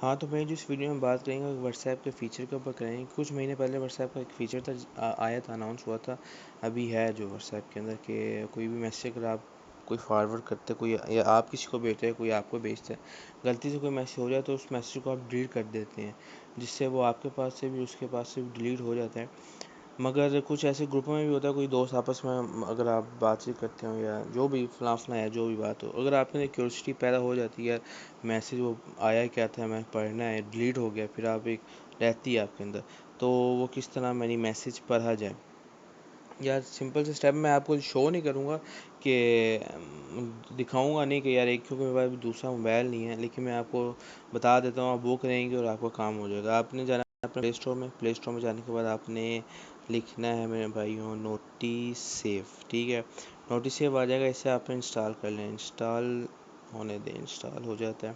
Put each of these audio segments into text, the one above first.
ہاں تو میں جو اس ویڈیو میں بات کریں گے واٹس ایپ کے فیچر کے اوپر کریں گے. کچھ مہینے پہلے واٹس ایپ کا ایک فیچر تھا آیا تھا، اناؤنس ہوا تھا، ابھی ہے جو واٹس ایپ کے اندر کہ کوئی بھی میسیج اگر آپ کوئی فارورڈ کرتے کوئی یا آپ کسی کو بھیجتے ہیں کوئی آپ کو بھیجتا ہے، غلطی سے کوئی میسیج ہو جائے تو اس میسیج کو آپ ڈیلیٹ کر دیتے ہیں، جس سے وہ آپ کے پاس سے بھی اس کے پاس سے بھی ڈیلیٹ ہو جاتا ہے. مگر کچھ ایسے گروپوں میں بھی ہوتا ہے، کوئی دوست آپس میں اگر آپ بات چیت کرتے ہو یا جو بھی فلاں فلاں یا جو بھی بات ہو، اگر آپ کے اندر کیوریوسٹی پیدا ہو جاتی ہے میسیج وہ آیا کیا تھا میں پڑھنا ہے، ڈیلیٹ ہو گیا، پھر آپ ایک رہتی ہے آپ کے اندر، تو وہ کس طرح میری میسیج پڑھا جائے. یا سمپل سے اسٹیپ میں آپ کو شو نہیں کروں گا کہ دکھاؤں گا نہیں کہ یار ایک، کیونکہ میرے پاس دوسرا موبائل نہیں ہے، لیکن میں آپ کو بتا دیتا ہوں، آپ وہ کریں گے اور آپ کا کام ہو جائے گا. آپ نے جانا ہے اپنے پلے اسٹور میں جانے کے بعد آپ نے لکھنا ہے میرے بھائیوں نوٹی سیو. ٹھیک ہے، نوٹی سیو آ جائے گا، اسے آپ نے انسٹال کر لیں. انسٹال ہونے دیں، انسٹال ہو جاتا ہے.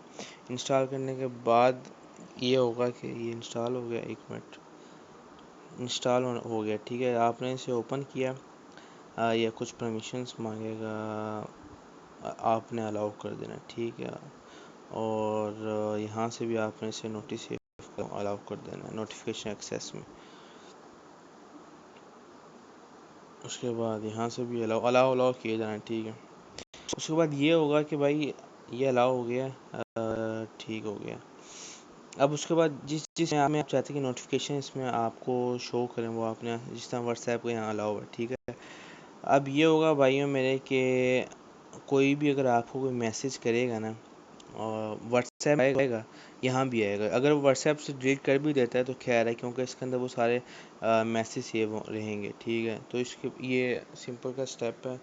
انسٹال کرنے کے بعد یہ ہوگا کہ یہ انسٹال ہو گیا، ایک منٹ، انسٹال ہو گیا. ٹھیک ہے، آپ نے اسے اوپن کیا، یا کچھ پرمیشنز مانگے گا، آپ نے الاؤ کر دینا. ٹھیک ہے، اور یہاں سے بھی آپ نے اسے نوٹس الاؤ کر دینا ہے نوٹیفیکیشن ایکسیس میں. اس کے بعد یہاں سے بھی الاؤ کیے جانا ہے. ٹھیک ہے، اس کے بعد یہ ہوگا کہ بھائی یہ الاؤ ہو گیا، ٹھیک ہو گیا. اب اس کے بعد جس چیز میں آپ چاہتے ہیں کہ نوٹیفیکیشن اس میں آپ کو شو کریں، وہ آپ نے جس طرح واٹس ایپ کو یہاں الاؤ ہے. ٹھیک ہے، اب یہ ہوگا بھائیوں میرے کہ کوئی بھی اگر آپ کو کوئی میسیج کرے گا نا، واٹس ایپ آئے گا، یہاں بھی آئے گا. اگر واٹس ایپ سے ڈیلیٹ کر بھی دیتا ہے تو خیر ہے، کیونکہ اس کے اندر وہ سارے میسیج سیو رہیں گے. ٹھیک ہے، تو اس کے یہ سمپل کا اسٹیپ ہے.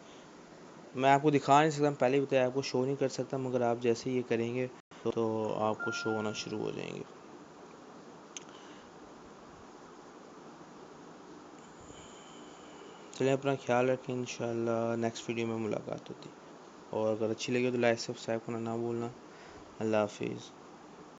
میں آپ کو دکھا نہیں سکتا، پہلے ہی بتایا آپ کو شو نہیں کر سکتا، مگر آپ جیسے یہ کریں گے تو آپ کو شو ہونا شروع ہو جائیں گے. چلیں اپنا خیال رکھیں، انشاءاللہ نیکسٹ ویڈیو میں ملاقات ہوتی. اور اگر اچھی لگے تو لائک سبسکرائب کرنا نہ بھولنا. اللہ حافظ.